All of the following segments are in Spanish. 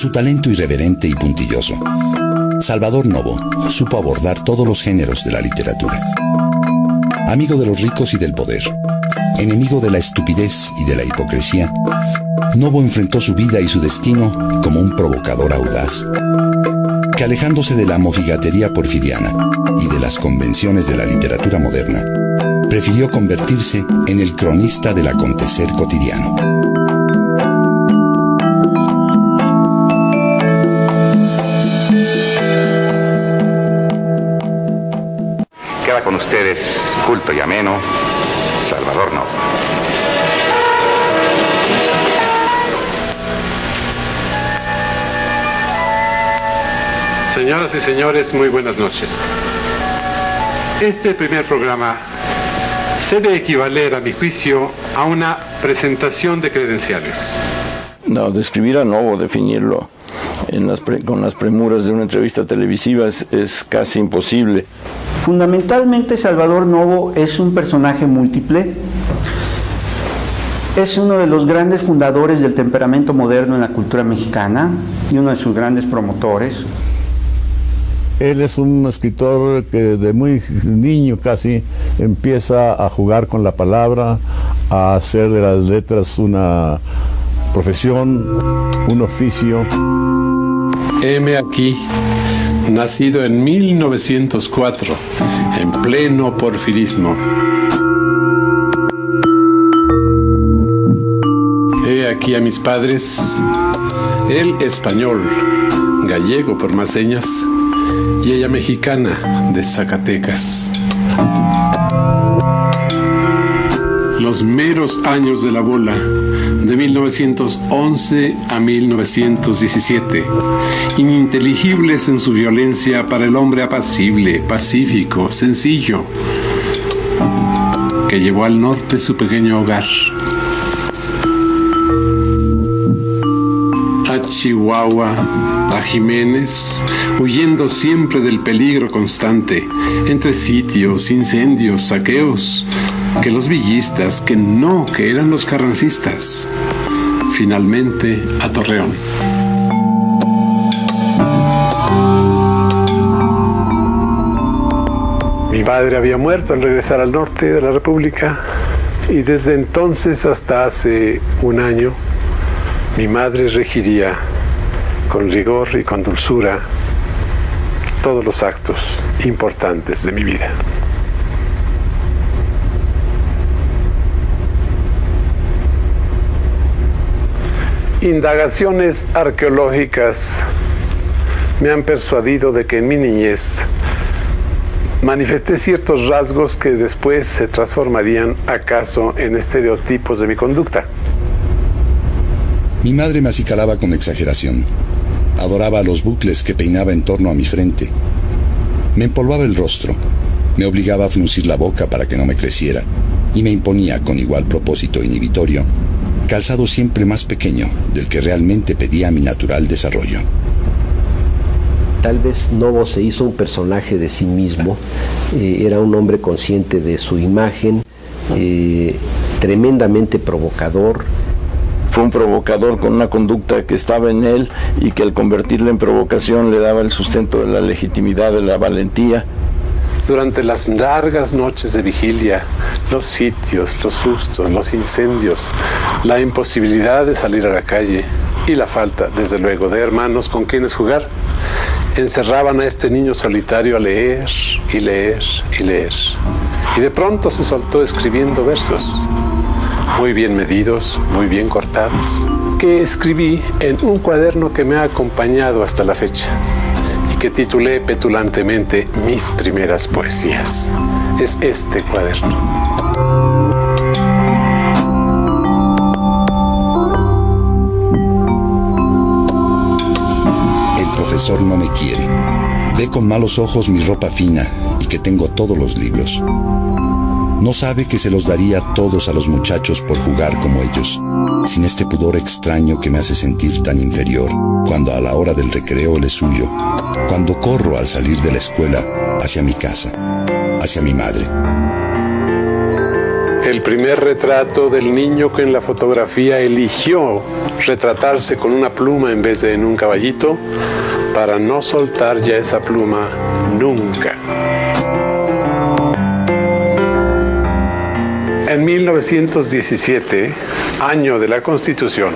su talento irreverente y puntilloso, Salvador Novo supo abordar todos los géneros de la literatura. Amigo de los ricos y del poder, enemigo de la estupidez y de la hipocresía, Novo enfrentó su vida y su destino como un provocador audaz, que alejándose de la mojigatería porfiriana y de las convenciones de la literatura moderna, prefirió convertirse en el cronista del acontecer cotidiano. Queda con ustedes, culto y ameno, Salvador Novo. Señoras y señores, muy buenas noches. Este primer programa se debe equivaler, a mi juicio, a una presentación de credenciales. No, describir a Novo, definirlo con las premuras de una entrevista televisiva es casi imposible. Fundamentalmente, Salvador Novo es un personaje múltiple. Es uno de los grandes fundadores del temperamento moderno en la cultura mexicana y uno de sus grandes promotores. Él es un escritor que de muy niño casi empieza a jugar con la palabra, a hacer de las letras una profesión, un oficio. Heme aquí, nacido en 1904, en pleno porfirismo. He aquí a mis padres, él español, gallego por más señas, y ella mexicana de Zacatecas. Los meros años de la bola, de 1911 a 1917, ininteligibles en su violencia para el hombre apacible, pacífico, sencillo, que llevó al norte su pequeño hogar. A Chihuahua, a Jiménez, huyendo siempre del peligro constante, entre sitios, incendios, saqueos, que los villistas, que eran los carrancistas. Finalmente, a Torreón. Mi padre había muerto al regresar al norte de la República, y desde entonces hasta hace un año, mi madre regiría con rigor y con dulzura todos los actos importantes de mi vida. Indagaciones arqueológicas me han persuadido de que en mi niñez manifesté ciertos rasgos que después se transformarían acaso en estereotipos de mi conducta. Mi madre me acicalaba con exageración. Adoraba los bucles que peinaba en torno a mi frente. Me empolvaba el rostro, me obligaba a fruncir la boca para que no me creciera, y me imponía con igual propósito inhibitorio calzado siempre más pequeño del que realmente pedía mi natural desarrollo. Tal vez Novo se hizo un personaje de sí mismo, era un hombre consciente de su imagen, tremendamente provocador. Fue un provocador con una conducta que estaba en él y que al convertirla en provocación le daba el sustento de la legitimidad, de la valentía. Durante las largas noches de vigilia, los sitios, los sustos, los incendios, la imposibilidad de salir a la calle y la falta, desde luego, de hermanos con quienes jugar, encerraban a este niño solitario a leer y leer y leer. Y de pronto se soltó escribiendo versos, muy bien medidos, muy bien cortados, que escribí en un cuaderno que me ha acompañado hasta la fecha y que titulé petulantemente Mis primeras poesías. Es este cuaderno. El profesor no me quiere. Ve con malos ojos mi ropa fina y que tengo todos los libros. No sabe que se los daría todos a los muchachos por jugar como ellos, sin este pudor extraño que me hace sentir tan inferior cuando a la hora del recreo les huyo, cuando corro al salir de la escuela hacia mi casa, hacia mi madre. El primer retrato del niño que en la fotografía eligió retratarse con una pluma en vez de en un caballito, para no soltar ya esa pluma nunca. En 1917, año de la Constitución,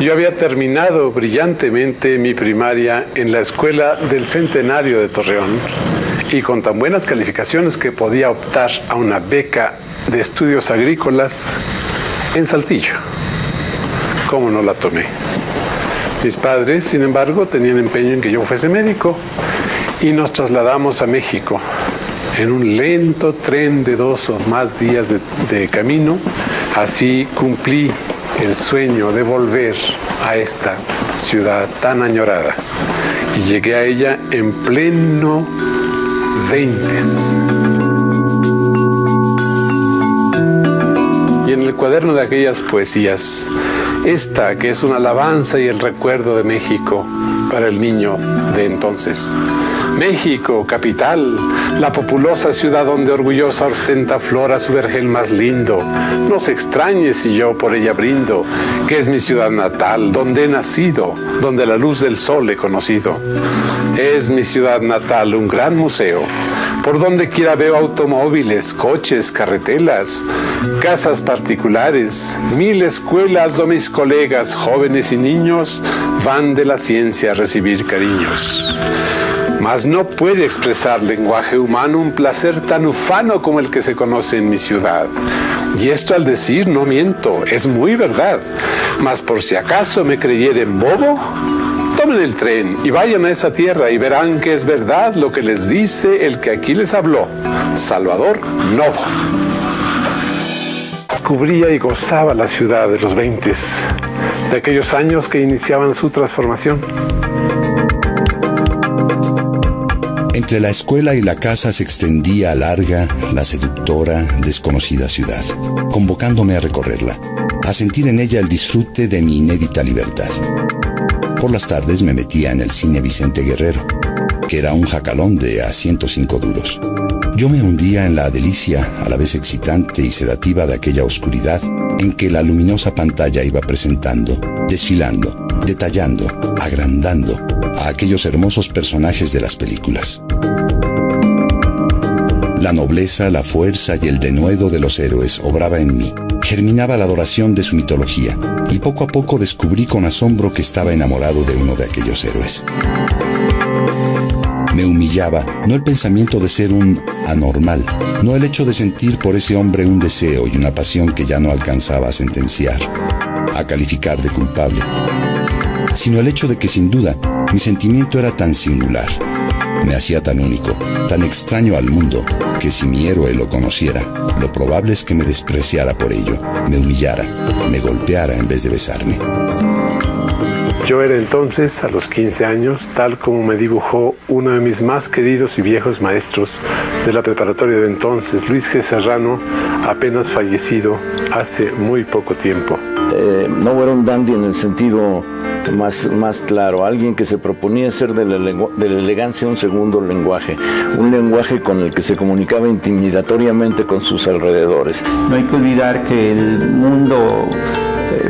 yo había terminado brillantemente mi primaria en la Escuela del Centenario de Torreón y con tan buenas calificaciones que podía optar a una beca de estudios agrícolas en Saltillo. ¿Cómo no la tomé? Mis padres, sin embargo, tenían empeño en que yo fuese médico y nos trasladamos a México en un lento tren de 2 o más días de camino. Así cumplí el sueño de volver a esta ciudad tan añorada y llegué a ella en pleno 20s. Y en el cuaderno de aquellas poesías, esta que es una alabanza y el recuerdo de México para el niño de entonces. México, capital, la populosa ciudad donde orgullosa ostenta flora su vergel más lindo. No se extrañe si yo por ella brindo, que es mi ciudad natal, donde he nacido, donde la luz del sol he conocido. Es mi ciudad natal un gran museo, por donde quiera veo automóviles, coches, carretelas, casas particulares, 1000 escuelas donde mis colegas, jóvenes y niños, van de la ciencia a recibir cariños. Mas no puede expresar lenguaje humano un placer tan ufano como el que se conoce en mi ciudad. Y esto al decir no miento, es muy verdad. Mas por si acaso me creyeren bobo, tomen el tren y vayan a esa tierra y verán que es verdad lo que les dice el que aquí les habló, Salvador Novo. Descubría y gozaba la ciudad de los 20s, de aquellos años que iniciaban su transformación. Entre la escuela y la casa se extendía larga, la seductora, desconocida ciudad, convocándome a recorrerla, a sentir en ella el disfrute de mi inédita libertad. Por las tardes me metía en el cine Vicente Guerrero, que era un jacalón de a 105 duros. Yo me hundía en la delicia, a la vez excitante y sedativa, de aquella oscuridad en que la luminosa pantalla iba presentando, desfilando, detallando, agrandando a aquellos hermosos personajes de las películas. La nobleza, la fuerza y el denuedo de los héroes obraba en mí. Germinaba la adoración de su mitología y poco a poco descubrí con asombro que estaba enamorado de uno de aquellos héroes. Me humillaba no el pensamiento de ser un anormal, no el hecho de sentir por ese hombre un deseo y una pasión que ya no alcanzaba a sentenciar, a calificar de culpable, sino el hecho de que sin duda mi sentimiento era tan singular, me hacía tan único, tan extraño al mundo, que si mi héroe lo conociera, lo probable es que me despreciara por ello, me humillara, me golpeara en vez de besarme. Yo era entonces, a los 15 años, tal como me dibujó uno de mis más queridos y viejos maestros de la preparatoria de entonces, Luis G. Serrano, apenas fallecido hace muy poco tiempo. No era un dandy en el sentido más claro, alguien que se proponía hacer de la elegancia un segundo lenguaje, un lenguaje con el que se comunicaba intimidatoriamente con sus alrededores. No hay que olvidar que el mundo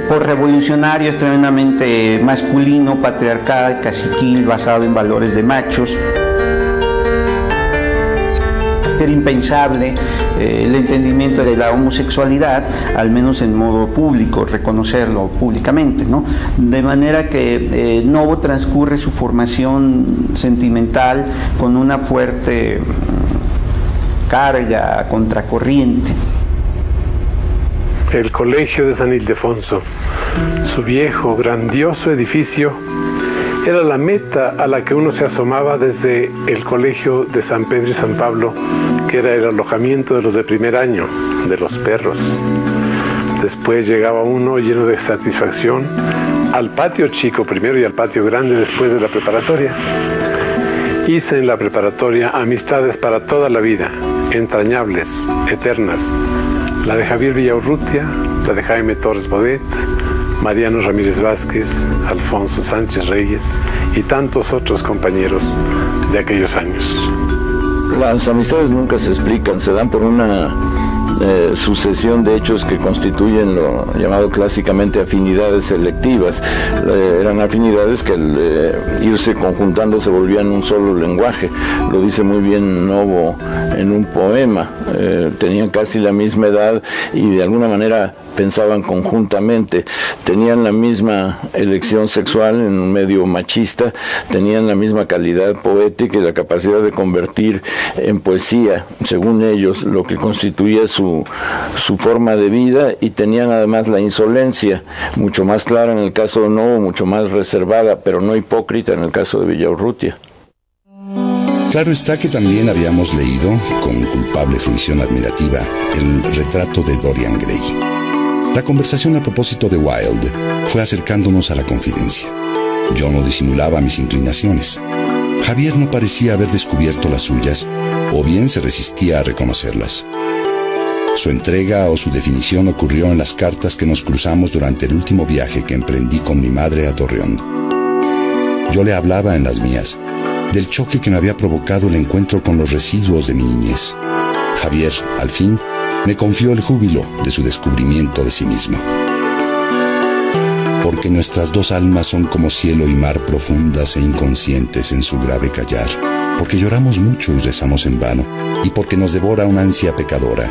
posrevolucionario es tremendamente masculino, patriarcal, caciquil, basado en valores de machos. Era impensable el entendimiento de la homosexualidad, al menos en modo público, reconocerlo públicamente, ¿no? De manera que Novo transcurre su formación sentimental con una fuerte carga contracorriente. El Colegio de San Ildefonso, su viejo, grandioso edificio, era la meta a la que uno se asomaba desde el Colegio de San Pedro y San Pablo, que era el alojamiento de los de primer año, de los perros. Después llegaba uno lleno de satisfacción al patio chico primero y al patio grande después de la preparatoria. Hice en la preparatoria amistades para toda la vida, entrañables, eternas. La de Javier Villaurrutia, la de Jaime Torres Bodet, Mariano Ramírez Vázquez, Alfonso Sánchez Reyes y tantos otros compañeros de aquellos años. Las amistades nunca se explican, se dan por una sucesión de hechos que constituyen lo llamado clásicamente afinidades selectivas. Eran afinidades que al irse conjuntando se volvían un solo lenguaje. Lo dice muy bien Novo en un poema. Tenían casi la misma edad y de alguna manera pensaban conjuntamente, tenían la misma elección sexual en un medio machista, tenían la misma calidad poética y la capacidad de convertir en poesía, según ellos, lo que constituía su forma de vida, y tenían además la insolencia, mucho más clara en el caso de Novo, mucho más reservada, pero no hipócrita en el caso de Villaurrutia. Claro está que también habíamos leído, con culpable fruición admirativa, el retrato de Dorian Gray. La conversación a propósito de Wilde fue acercándonos a la confidencia. Yo no disimulaba mis inclinaciones. Javier no parecía haber descubierto las suyas, o bien se resistía a reconocerlas. Su entrega o su definición ocurrió en las cartas que nos cruzamos durante el último viaje que emprendí con mi madre a Torreón. Yo le hablaba en las mías del choque que me había provocado el encuentro con los residuos de mi niñez. Javier, al fin, me confió el júbilo de su descubrimiento de sí mismo. Porque nuestras dos almas son como cielo y mar, profundas e inconscientes en su grave callar. Porque lloramos mucho y rezamos en vano. Y porque nos devora una ansia pecadora.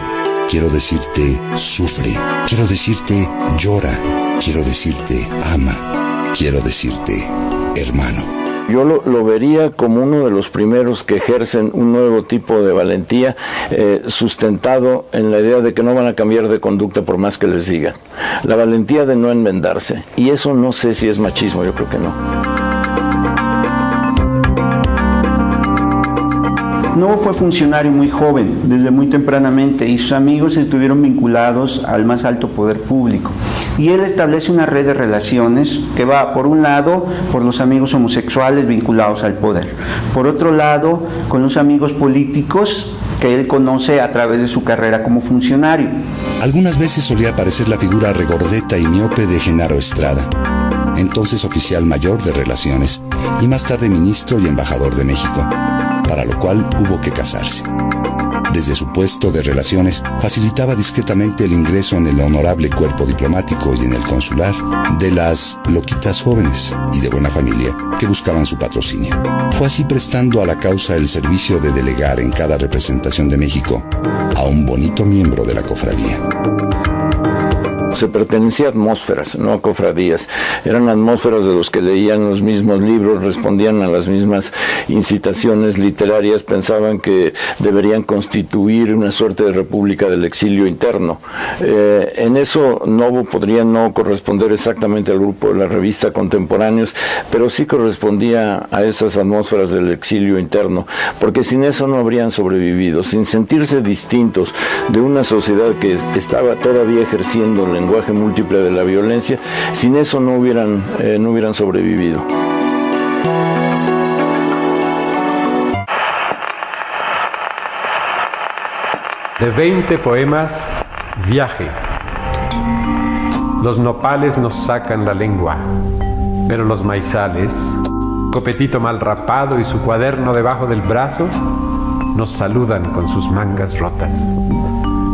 Quiero decirte, sufre. Quiero decirte, llora. Quiero decirte, ama. Quiero decirte, hermano. Yo lo vería como uno de los primeros que ejercen un nuevo tipo de valentía, sustentado en la idea de que no van a cambiar de conducta por más que les digan. La valentía de no enmendarse. Y eso no sé si es machismo, yo creo que no. Novo fue funcionario muy joven, desde muy tempranamente, y sus amigos estuvieron vinculados al más alto poder público. Y él establece una red de relaciones que va, por un lado, por los amigos homosexuales vinculados al poder. Por otro lado, con los amigos políticos que él conoce a través de su carrera como funcionario. Algunas veces solía aparecer la figura regordeta y miope de Genaro Estrada, entonces oficial mayor de Relaciones y más tarde ministro y embajador de México, para lo cual hubo que casarse. Desde su puesto de Relaciones facilitaba discretamente el ingreso en el honorable cuerpo diplomático y en el consular de las loquitas jóvenes y de buena familia que buscaban su patrocinio. Fue así prestando a la causa el servicio de delegar en cada representación de México a un bonito miembro de la cofradía. Se pertenecía a atmósferas, no a cofradías. Eran atmósferas de los que leían los mismos libros, respondían a las mismas incitaciones literarias, pensaban que deberían constituir una suerte de república del exilio interno. En eso Novo podría no corresponder exactamente al grupo de la revista Contemporáneos, pero sí correspondía a esas atmósferas del exilio interno, porque sin eso no habrían sobrevivido, sin sentirse distintos de una sociedad que estaba todavía ejerciendo el lenguaje múltiple de la violencia, sin eso no hubieran sobrevivido. De 20 poemas, Viaje. Los nopales nos sacan la lengua, pero los maizales, Copetito mal rapado y su cuaderno debajo del brazo, nos saludan con sus mangas rotas.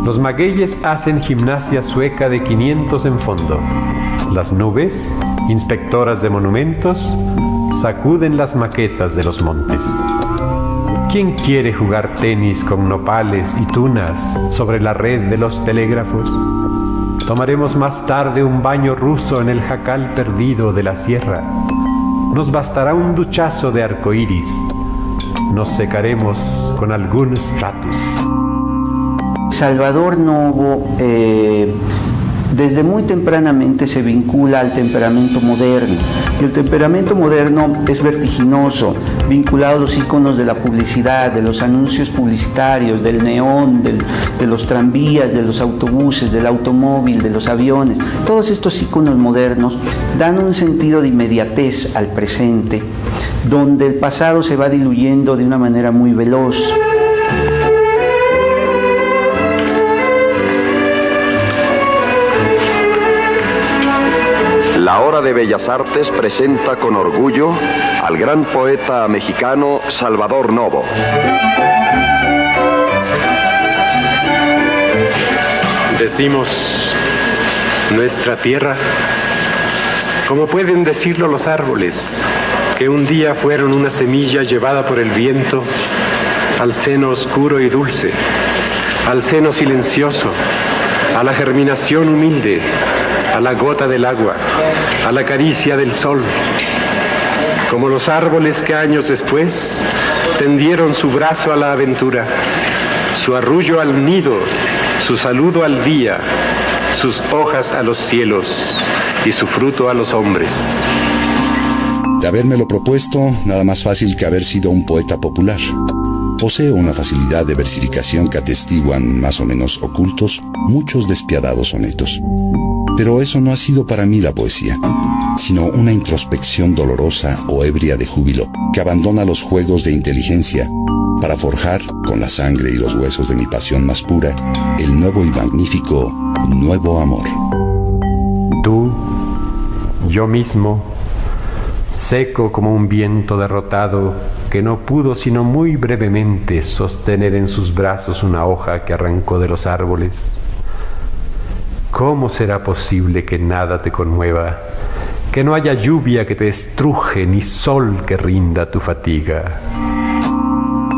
Los magueyes hacen gimnasia sueca de 500 en fondo. Las nubes, inspectoras de monumentos, sacuden las maquetas de los montes. ¿Quién quiere jugar tenis con nopales y tunas sobre la red de los telégrafos? Tomaremos más tarde un baño ruso en el jacal perdido de la sierra. Nos bastará un duchazo de arcoíris. Nos secaremos con algún stratus. Salvador Novo desde muy tempranamente se vincula al temperamento moderno. Y el temperamento moderno es vertiginoso, vinculado a los íconos de la publicidad, de los anuncios publicitarios, del neón, de los tranvías, de los autobuses, del automóvil, de los aviones. Todos estos íconos modernos dan un sentido de inmediatez al presente, donde el pasado se va diluyendo de una manera muy veloz. La Hora de Bellas Artes presenta con orgullo al gran poeta mexicano Salvador Novo. Decimos nuestra tierra, como pueden decirlo los árboles, que un día fueron una semilla llevada por el viento al seno oscuro y dulce, al seno silencioso, a la germinación humilde, a la gota del agua, a la caricia del sol. Como los árboles que años después tendieron su brazo a la aventura, su arrullo al nido, su saludo al día, sus hojas a los cielos y su fruto a los hombres. De habérmelo propuesto, nada más fácil que haber sido un poeta popular. Poseo una facilidad de versificación que atestiguan, más o menos ocultos, muchos despiadados sonetos. Pero eso no ha sido para mí la poesía, sino una introspección dolorosa o ebria de júbilo que abandona los juegos de inteligencia para forjar, con la sangre y los huesos de mi pasión más pura, el nuevo y magnífico nuevo amor. Tú, yo mismo, seco como un viento derrotado que no pudo sino muy brevemente sostener en sus brazos una hoja que arrancó de los árboles. ¿Cómo será posible que nada te conmueva, que no haya lluvia que te estruje ni sol que rinda tu fatiga?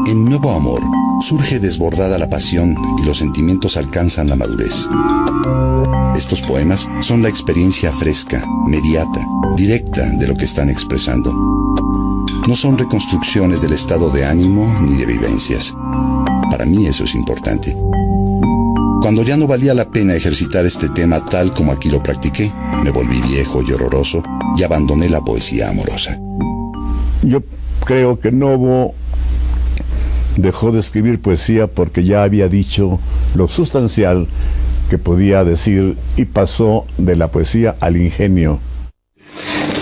En Nuevo Amor surge desbordada la pasión y los sentimientos alcanzan la madurez. Estos poemas son la experiencia fresca, mediata, directa de lo que están expresando. No son reconstrucciones del estado de ánimo ni de vivencias. Para mí eso es importante. Cuando ya no valía la pena ejercitar este tema tal como aquí lo practiqué, me volví viejo y horroroso y abandoné la poesía amorosa. Yo creo que Novo dejó de escribir poesía porque ya había dicho lo sustancial que podía decir y pasó de la poesía al ingenio.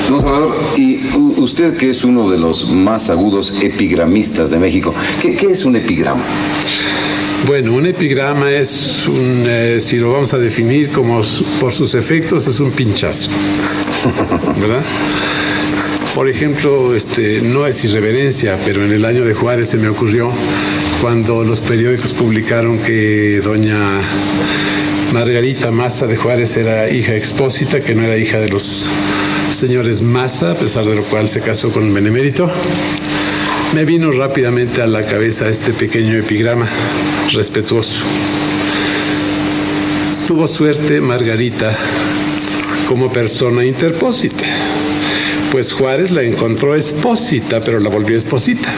Don Salvador, y usted que es uno de los más agudos epigramistas de México, ¿qué es un epigrama? Bueno, un epigrama es si lo vamos a definir como por sus efectos, es un pinchazo, ¿verdad? Por ejemplo, no es irreverencia, pero en el año de Juárez se me ocurrió cuando los periódicos publicaron que doña Margarita Maza de Juárez era hija expósita, que no era hija de los señores Maza, a pesar de lo cual se casó con el benemérito. Me vino rápidamente a la cabeza este pequeño epigrama respetuoso. Tuvo suerte Margarita como persona interpósita, pues Juárez la encontró expósita, pero la volvió esposita.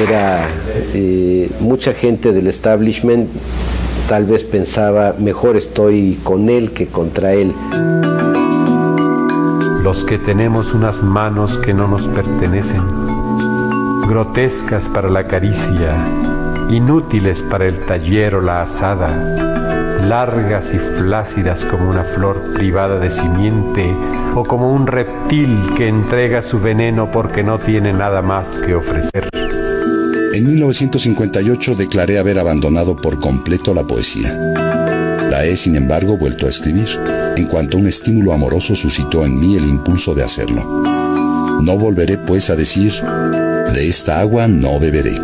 Era mucha gente del establishment tal vez pensaba, mejor estoy con él que contra él. Los que tenemos unas manos que no nos pertenecen, grotescas para la caricia, inútiles para el taller o la asada, largas y flácidas como una flor privada de simiente o como un reptil que entrega su veneno porque no tiene nada más que ofrecer. En 1958 declaré haber abandonado por completo la poesía. La he, sin embargo, vuelto a escribir, en cuanto un estímulo amoroso suscitó en mí el impulso de hacerlo. No volveré, pues, a decir, de esta agua no beberé.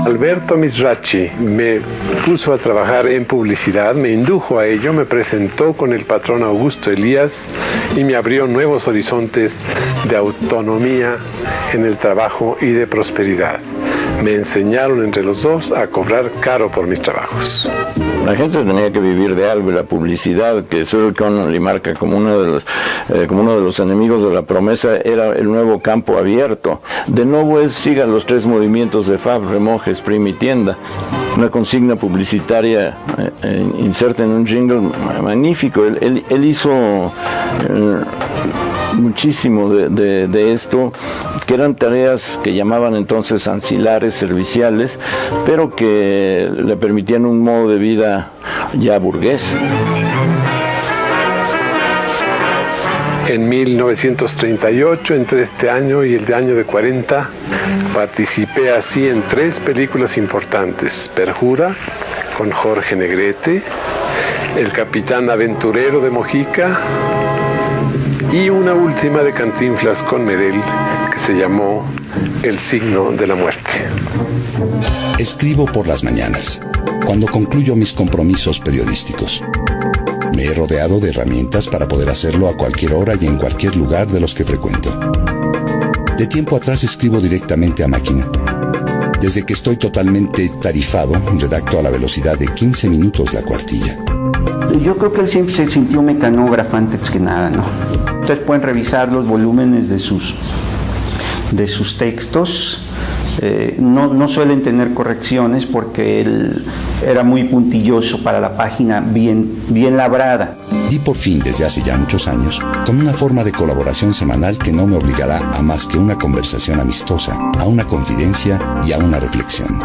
Alberto Mizrachi me puso a trabajar en publicidad, me indujo a ello, me presentó con el patrón Augusto Elías y me abrió nuevos horizontes de autonomía en el trabajo y de prosperidad. Me enseñaron entre los dos a cobrar caro por mis trabajos. La gente tenía que vivir de algo, y la publicidad, que Cyril Connolly marca como uno de los enemigos de la promesa, era el nuevo campo abierto. De nuevo siga los tres movimientos de Fab, remoje, exprime y tienda. Una consigna publicitaria inserta en un jingle magnífico. Él hizo muchísimo de esto, que eran tareas que llamaban entonces ancilares, serviciales, pero que le permitían un modo de vida ya burgués. En 1938, entre este año y el año de 40, participé así en 3 películas importantes: Perjura, con Jorge Negrete, El Capitán Aventurero de Mojica y una última de Cantinflas con Medel que se llamó El signo de la muerte. Escribo por las mañanas, cuando concluyo mis compromisos periodísticos. Me he rodeado de herramientas para poder hacerlo a cualquier hora y en cualquier lugar de los que frecuento. De tiempo atrás escribo directamente a máquina. Desde que estoy totalmente tarifado, redacto a la velocidad de 15 minutos la cuartilla. Yo creo que él siempre se sintió mecanógrafo antes que nada, ¿no? Ustedes pueden revisar los volúmenes de sus textos. No suelen tener correcciones porque él era muy puntilloso para la página bien labrada. Di por fin, desde hace ya muchos años, con una forma de colaboración semanal que no me obligará a más que una conversación amistosa, a una confidencia y a una reflexión.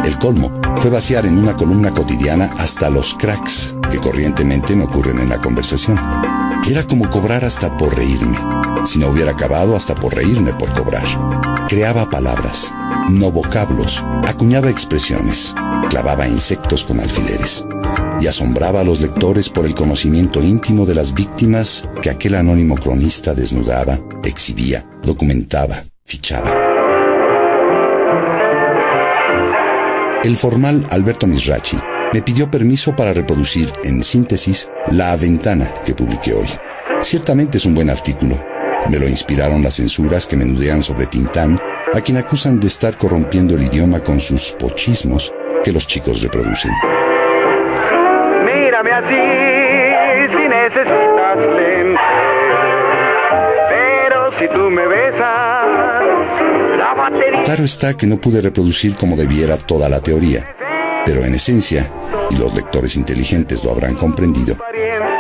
El colmo fue vaciar en una columna cotidiana hasta los cracks que corrientemente me ocurren en la conversación. Era como cobrar hasta por reírme. Si no hubiera acabado, hasta por reírme por cobrar. Creaba palabras, no vocablos, acuñaba expresiones, clavaba insectos con alfileres y asombraba a los lectores por el conocimiento íntimo de las víctimas que aquel anónimo cronista desnudaba, exhibía, documentaba, fichaba. El formal Alberto Misrachi me pidió permiso para reproducir, en síntesis, La Ventana que publiqué hoy. Ciertamente es un buen artículo. Me lo inspiraron las censuras que menudean sobre Tintán, a quien acusan de estar corrompiendo el idioma con sus pochismos que los chicos reproducen. Mírame así, si necesitas lente, pero si tú me besas, la batería... Claro está que no pude reproducir como debiera toda la teoría, pero en esencia, y los lectores inteligentes lo habrán comprendido,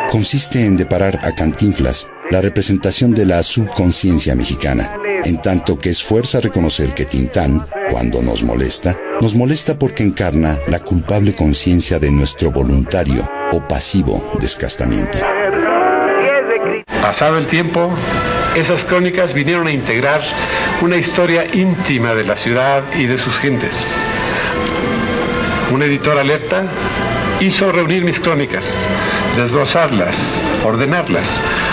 consiste en deparar a Cantinflas la representación de la subconsciencia mexicana, en tanto que es fuerza reconocer que Tintán, cuando nos molesta porque encarna la culpable conciencia de nuestro voluntario o pasivo descastamiento. Pasado el tiempo, esas crónicas vinieron a integrar una historia íntima de la ciudad y de sus gentes. Un editor alerta hizo reunir mis crónicas, desglosarlas, ordenarlas,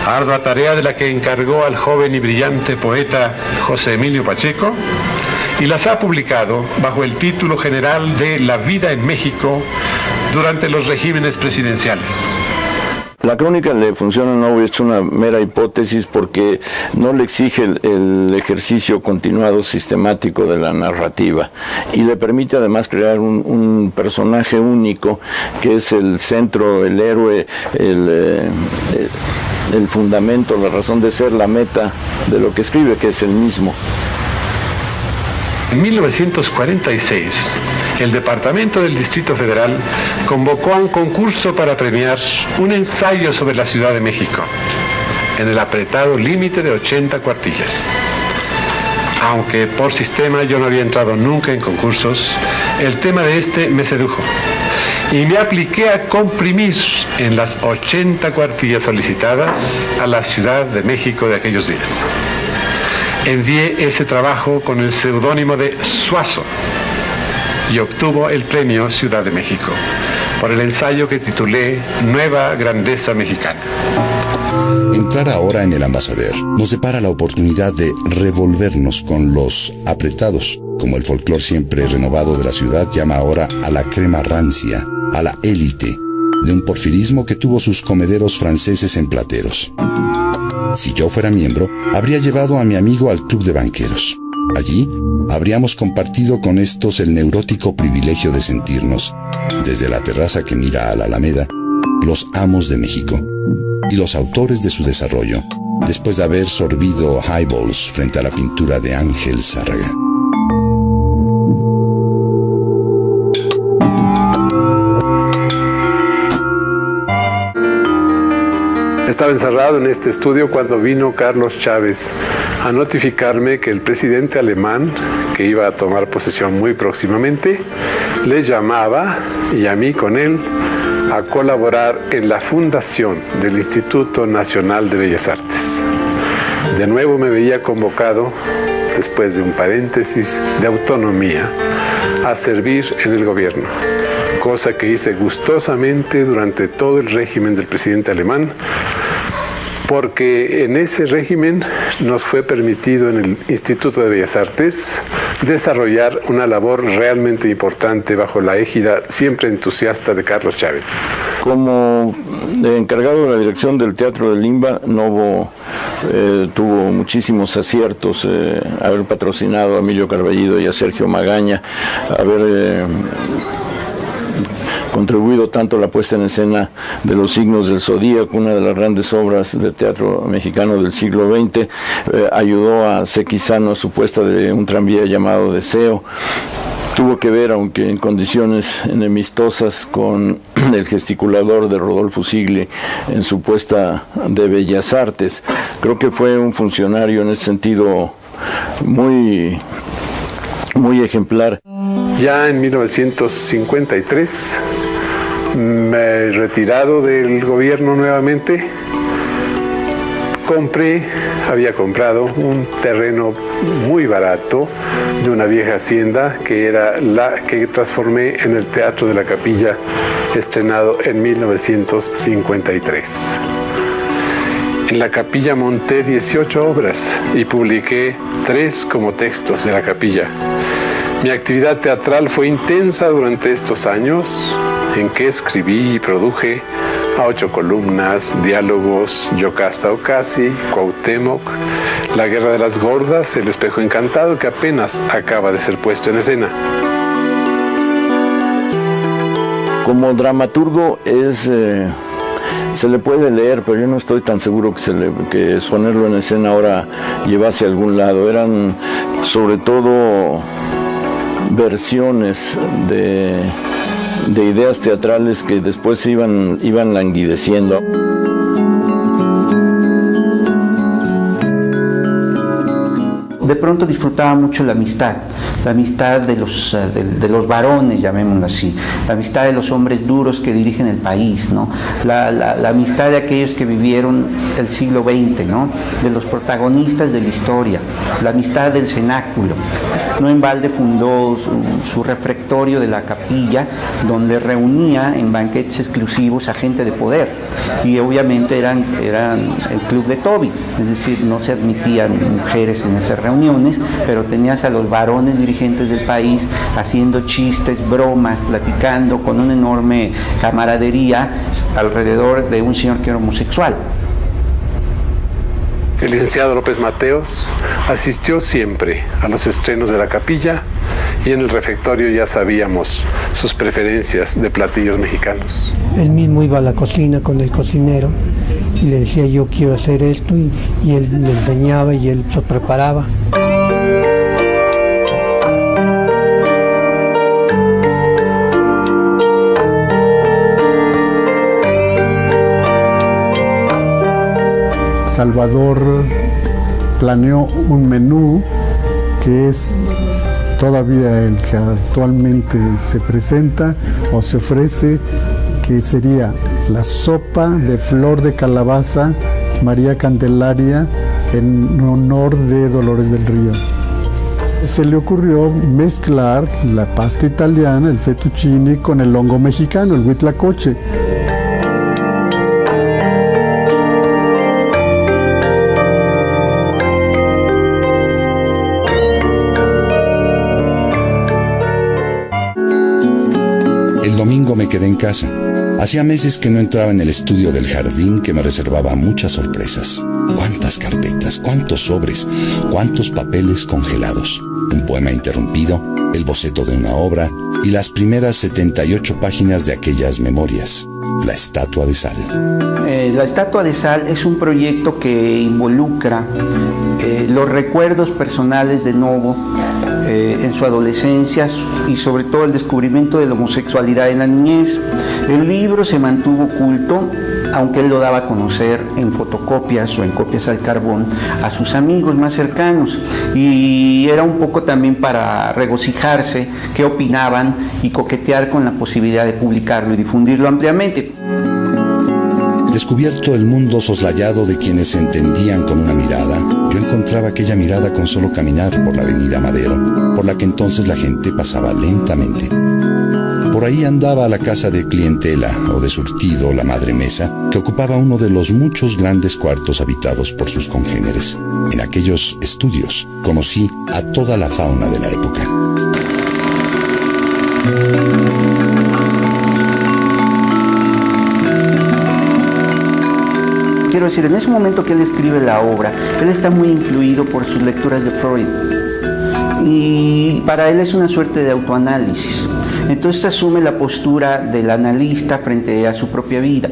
ardua tarea de la que encargó al joven y brillante poeta José Emilio Pacheco, y las ha publicado bajo el título general de La vida en México durante los regímenes presidenciales. La crónica le funciona no es una mera hipótesis porque no le exige el ejercicio continuado sistemático de la narrativa y le permite además crear un personaje único que es el centro, el héroe, el fundamento, la razón de ser, la meta de lo que escribe, que es el mismo. En 1946, el Departamento del Distrito Federal convocó a un concurso para premiar un ensayo sobre la Ciudad de México, en el apretado límite de 80 cuartillas. Aunque por sistema yo no había entrado nunca en concursos, el tema de este me sedujo y me apliqué a comprimir en las 80 cuartillas solicitadas a la Ciudad de México de aquellos días. Envié ese trabajo con el seudónimo de Suazo y obtuvo el premio Ciudad de México por el ensayo que titulé Nueva Grandeza Mexicana. Entrar ahora en el Ambassadeur nos depara la oportunidad de revolvernos con los apretados, como el folclore siempre renovado de la ciudad llama ahora a la crema rancia, a la élite, de un porfirismo que tuvo sus comederos franceses en plateros. Si yo fuera miembro, habría llevado a mi amigo al club de banqueros. Allí habríamos compartido con estos el neurótico privilegio de sentirnos, desde la terraza que mira a la Alameda, los amos de México y los autores de su desarrollo, después de haber sorbido highballs frente a la pintura de Ángel Zárraga. Estaba encerrado en este estudio cuando vino Carlos Chávez a notificarme que el presidente alemán, que iba a tomar posesión muy próximamente, le llamaba, y a mí con él, a colaborar en la fundación del Instituto Nacional de Bellas Artes. De nuevo me veía convocado, después de un paréntesis de autonomía, a servir en el gobierno, cosa que hice gustosamente durante todo el régimen del presidente alemán, porque en ese régimen nos fue permitido en el Instituto de Bellas Artes desarrollar una labor realmente importante bajo la égida siempre entusiasta de Carlos Chávez. Como encargado de la dirección del Teatro de Limba, Novo tuvo muchísimos aciertos, haber patrocinado a Emilio Carballido y a Sergio Magaña, haber contribuido tanto a la puesta en escena de Los signos del zodíaco, una de las grandes obras del teatro mexicano del siglo XX, ayudó a Sequizano a su puesta de un tranvía llamado Deseo. Tuvo que ver, aunque en condiciones enemistosas, con el gesticulador de Rodolfo Sigli en su puesta de Bellas Artes. Creo que fue un funcionario en ese sentido muy ejemplar. Ya en 1953 me he retirado del gobierno nuevamente. Había comprado un terreno muy barato de una vieja hacienda que era la que transformé en el Teatro de la Capilla, estrenado en 1953. En la Capilla monté 18 obras y publiqué 3 como textos de la Capilla. Mi actividad teatral fue intensa durante estos años, en que escribí y produje a 8 columnas, diálogos, Yocasta o Casi, Cuauhtémoc, La Guerra de las Gordas, El Espejo Encantado, que apenas acaba de ser puesto en escena. Como dramaturgo se le puede leer, pero yo no estoy tan seguro que ponerlo en escena ahora llevase a algún lado. Eran sobre todo versiones de ideas teatrales que después iban languideciendo. De pronto disfrutaba mucho la amistad de los varones, llamémoslo así, la amistad de los hombres duros que dirigen el país, ¿no? La amistad de aquellos que vivieron el siglo XX, ¿no? De los protagonistas de la historia, la amistad del cenáculo. No en balde fundó su refectorio de la Capilla, donde reunía en banquetes exclusivos a gente de poder, y obviamente eran el club de Toby, es decir, no se admitían mujeres en esas reuniones, pero tenías a los varones dirigentes del país haciendo chistes, bromas, platicando con una enorme camaradería alrededor de un señor que era homosexual. El licenciado López Mateos asistió siempre a los estrenos de la Capilla y en el refectorio ya sabíamos sus preferencias de platillos mexicanos. Él mismo iba a la cocina con el cocinero y le decía yo quiero hacer esto y él le enseñaba y él lo preparaba. Salvador planeó un menú que es todavía el que actualmente se presenta o se ofrece, que sería la sopa de flor de calabaza María Candelaria en honor de Dolores del Río. Se le ocurrió mezclar la pasta italiana, el fettuccine, con el hongo mexicano, el huitlacoche. El domingo me quedé en casa. Hacía meses que no entraba en el estudio del jardín, que me reservaba muchas sorpresas. Cuántas carpetas, cuántos sobres, cuántos papeles congelados. Un poema interrumpido, el boceto de una obra y las primeras 78 páginas de aquellas memorias. La estatua de sal. La estatua de sal es un proyecto que involucra los recuerdos personales de Novo en su adolescencia y sobre todo el descubrimiento de la homosexualidad en la niñez. El libro se mantuvo oculto, aunque él lo daba a conocer en fotocopias o en copias al carbón a sus amigos más cercanos, y era un poco también para regocijarse qué opinaban y coquetear con la posibilidad de publicarlo y difundirlo ampliamente. Descubierto el mundo soslayado de quienes se entendían con una mirada, yo encontraba aquella mirada con solo caminar por la avenida Madero, por la que entonces la gente pasaba lentamente. Por ahí andaba a la casa de clientela o de surtido la Madre Mesa, que ocupaba uno de los muchos grandes cuartos habitados por sus congéneres. En aquellos estudios conocí a toda la fauna de la época. Quiero decir, en ese momento que él escribe la obra, él está muy influido por sus lecturas de Freud. Y para él es una suerte de autoanálisis. Entonces asume la postura del analista frente a su propia vida.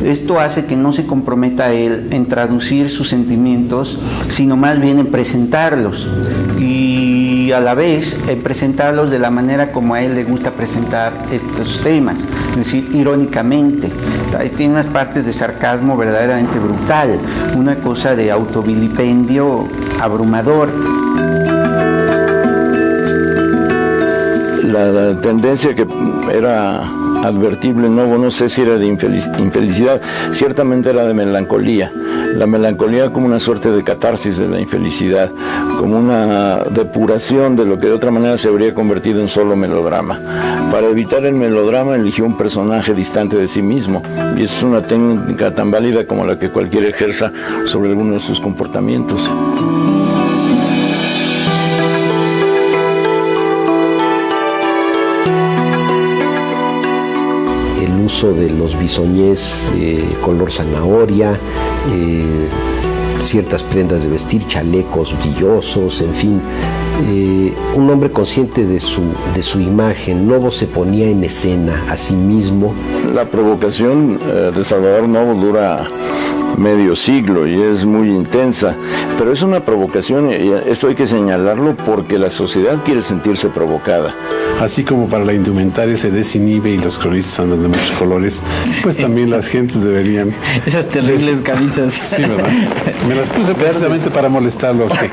Esto hace que no se comprometa él en traducir sus sentimientos, sino más bien en presentarlos. Y a la vez en presentarlos de la manera como a él le gusta presentar estos temas, es decir, irónicamente. Tiene unas partes de sarcasmo verdaderamente brutal, una cosa de autovilipendio abrumador. La tendencia que era advertible en Novo, no sé si era de infelicidad, ciertamente era de melancolía. La melancolía como una suerte de catarsis de la infelicidad, como una depuración de lo que de otra manera se habría convertido en solo melodrama. Para evitar el melodrama eligió un personaje distante de sí mismo, y es una técnica tan válida como la que cualquiera ejerza sobre alguno de sus comportamientos. Uso de los bisoñés color zanahoria, ciertas prendas de vestir, chalecos brillosos, en fin, un hombre consciente de su imagen. Novo se ponía en escena a sí mismo. La provocación de Salvador Novo dura medio siglo y es muy intensa, pero es una provocación, y esto hay que señalarlo porque la sociedad quiere sentirse provocada. Así como para la indumentaria se desinhibe y los cronistas andan de muchos colores, pues también las gentes deberían... Esas terribles camisas. Sí, ¿verdad? Me las puse precisamente para molestarlo a usted.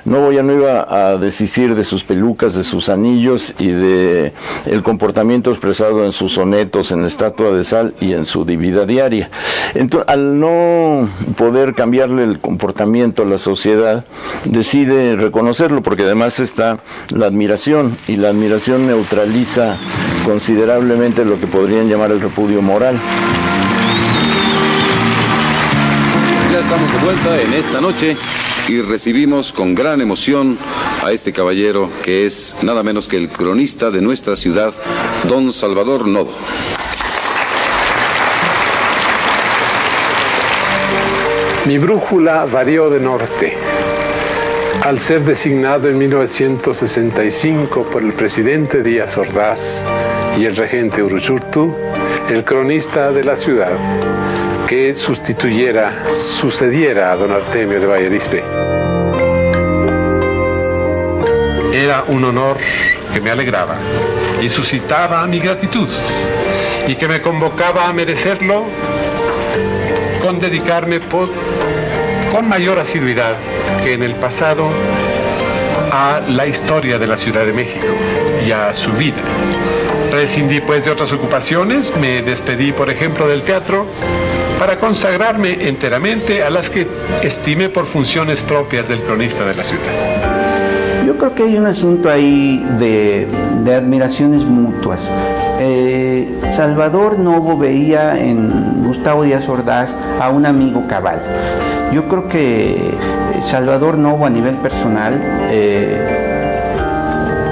Novo ya no iba a desistir de sus pelucas, de sus anillos y de el comportamiento expresado en sus sonetos, en la Estatua de Sal y en su Vida Diaria. Entonces, al no poder cambiarle el comportamiento a la sociedad, decide reconocerlo, porque además está la admiración, y la admiración neutraliza considerablemente lo que podrían llamar el repudio moral. Ya estamos de vuelta en esta noche y recibimos con gran emoción a este caballero que es nada menos que el cronista de nuestra ciudad, don Salvador Novo. Mi brújula varió de norte. Al ser designado en 1965 por el presidente Díaz Ordaz y el regente Uruchurtu, el cronista de la ciudad, que sucediera a don Artemio de Bayerispe. Era un honor que me alegraba y suscitaba mi gratitud, y que me convocaba a merecerlo con dedicarme con mayor asiduidad que en el pasado a la historia de la Ciudad de México y a su vida. Prescindí pues de otras ocupaciones, me despedí por ejemplo del teatro, para consagrarme enteramente a las que estimé por funciones propias del cronista de la ciudad. Yo creo que hay un asunto ahí de admiraciones mutuas. Salvador Novo veía en Gustavo Díaz Ordaz a un amigo cabal. Yo creo que Salvador Novo a nivel personal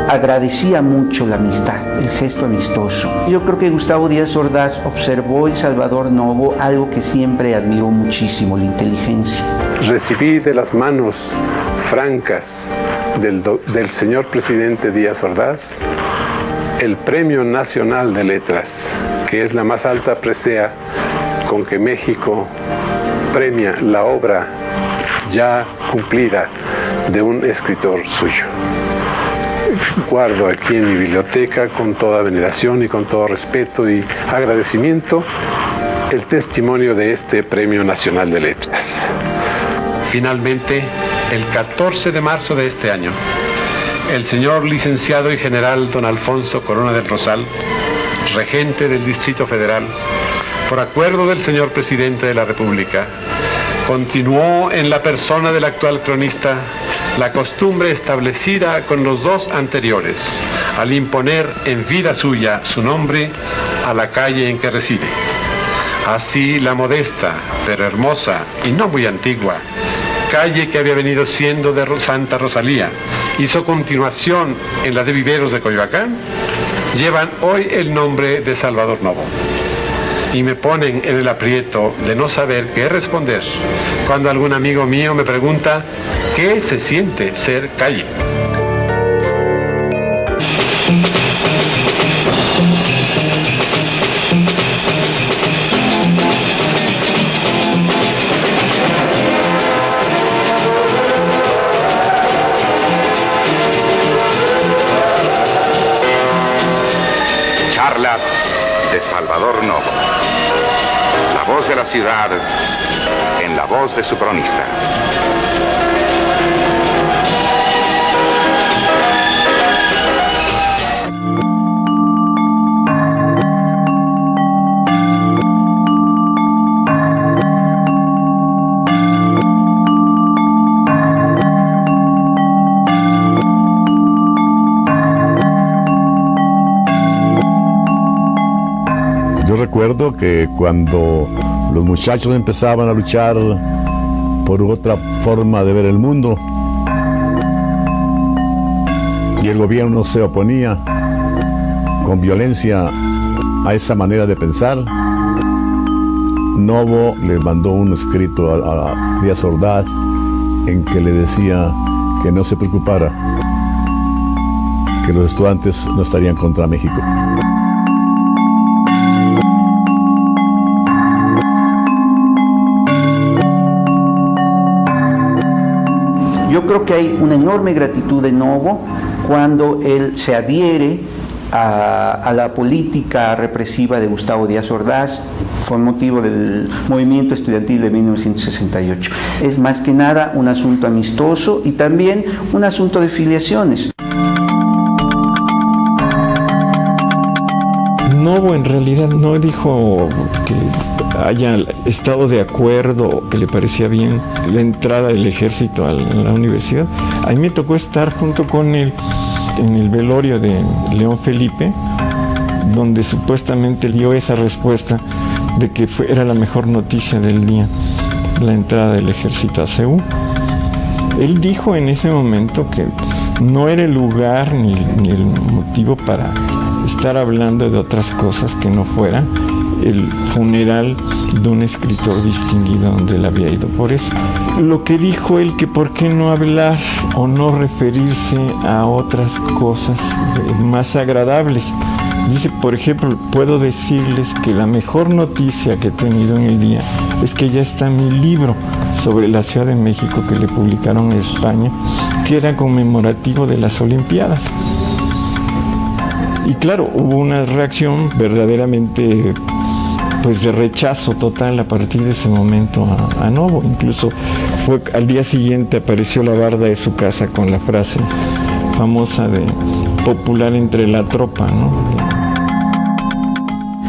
agradecía mucho la amistad, el gesto amistoso. Yo creo que Gustavo Díaz Ordaz observó en Salvador Novo algo que siempre admiró muchísimo, la inteligencia. Recibí de las manos francas del señor presidente Díaz Ordaz el Premio Nacional de Letras, que es la más alta presea con que México premia la obra ya cumplida de un escritor suyo. Guardo aquí en mi biblioteca con toda veneración y con todo respeto y agradecimiento el testimonio de este Premio Nacional de Letras. Finalmente, el 14 de marzo de este año, el señor licenciado y general don Alfonso Corona del Rosal, regente del Distrito Federal, por acuerdo del señor presidente de la República, continuó en la persona del actual cronista la costumbre establecida con los dos anteriores, al imponer en vida suya su nombre a la calle en que reside. Así la modesta, pero hermosa y no muy antigua, calle que había venido siendo de Santa Rosalía y su continuación en la de Viveros de Coyoacán, llevan hoy el nombre de Salvador Novo. Y me ponen en el aprieto de no saber qué responder cuando algún amigo mío me pregunta qué se siente ser calle. Charlas de Salvador Novo. La voz de la ciudad en la voz de su cronista. Yo recuerdo que cuando los muchachos empezaban a luchar por otra forma de ver el mundo y el gobierno se oponía con violencia a esa manera de pensar, Novo le mandó un escrito a Díaz Ordaz en que le decía que no se preocupara, que los estudiantes no estarían contra México. Yo creo que hay una enorme gratitud de Novo cuando él se adhiere a la política represiva de Gustavo Díaz Ordaz con motivo del movimiento estudiantil de 1968. Es más que nada un asunto amistoso y también un asunto de filiaciones. Novo en realidad no dijo que haya estado de acuerdo, que le parecía bien la entrada del ejército a la universidad. A mí me tocó estar junto con él en el velorio de León Felipe, donde supuestamente dio esa respuesta de que era la mejor noticia del día, la entrada del ejército a CEU. Él dijo en ese momento que no era el lugar ni el motivo para estar hablando de otras cosas que no fuera el funeral de un escritor distinguido donde él había ido por eso. Lo que dijo él, que por qué no hablar o no referirse a otras cosas más agradables. Dice, por ejemplo, puedo decirles que la mejor noticia que he tenido en el día es que ya está mi libro sobre la Ciudad de México que le publicaron en España, que era conmemorativo de las Olimpiadas. Y claro, hubo una reacción verdaderamente pues de rechazo total a partir de ese momento a Novo. Incluso al día siguiente apareció la barda de su casa con la frase famosa de popular entre la tropa, ¿no?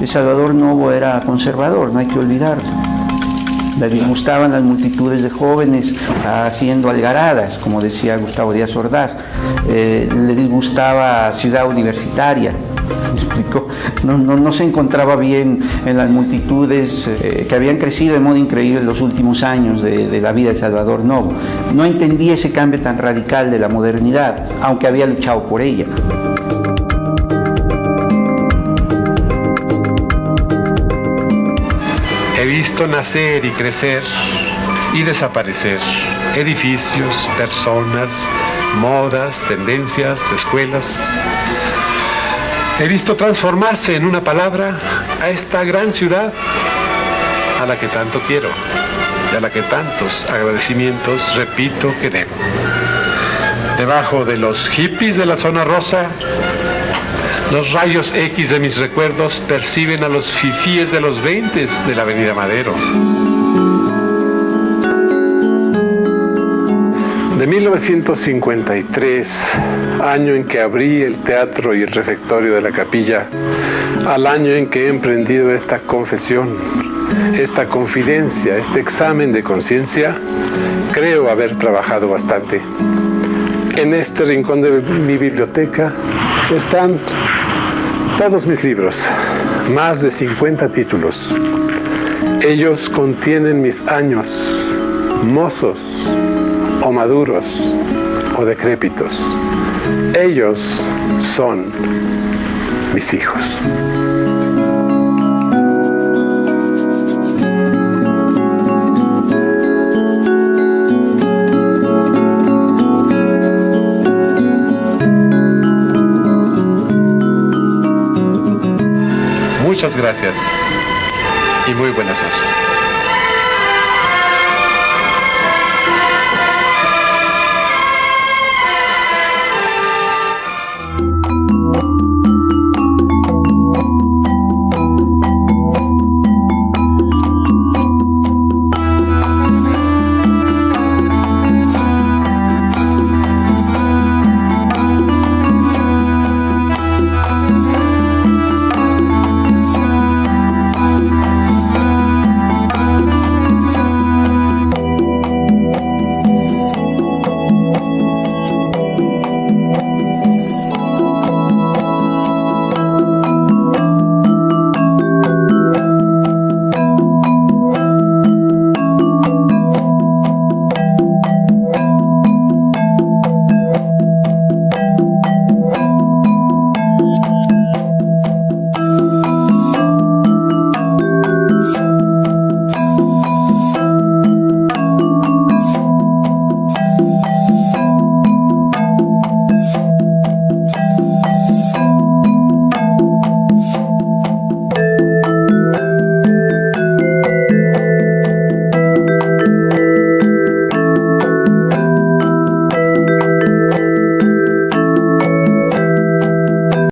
Salvador Novo era conservador, no hay que olvidarlo. Le disgustaban las multitudes de jóvenes haciendo algaradas, como decía Gustavo Díaz Ordaz. Le disgustaba Ciudad Universitaria. ¿Me explico? No se encontraba bien en las multitudes que habían crecido de modo increíble en los últimos años de la vida de Salvador Novo. No entendía ese cambio tan radical de la modernidad, aunque había luchado por ella. He visto nacer y crecer y desaparecer edificios, personas, modas, tendencias, escuelas. He visto transformarse en una palabra a esta gran ciudad a la que tanto quiero y a la que tantos agradecimientos repito que debo. Debajo de los hippies de la zona rosa, los rayos X de mis recuerdos perciben a los fifíes de los 20s de la Avenida Madero. De 1953, año en que abrí el teatro y el refectorio de la capilla, al año en que he emprendido esta confesión, esta confidencia, este examen de conciencia, creo haber trabajado bastante. En este rincón de mi biblioteca están todos mis libros, más de 50 títulos. Ellos contienen mis años, mozos o maduros o decrépitos. Ellos son mis hijos. Muchas gracias y muy buenas noches.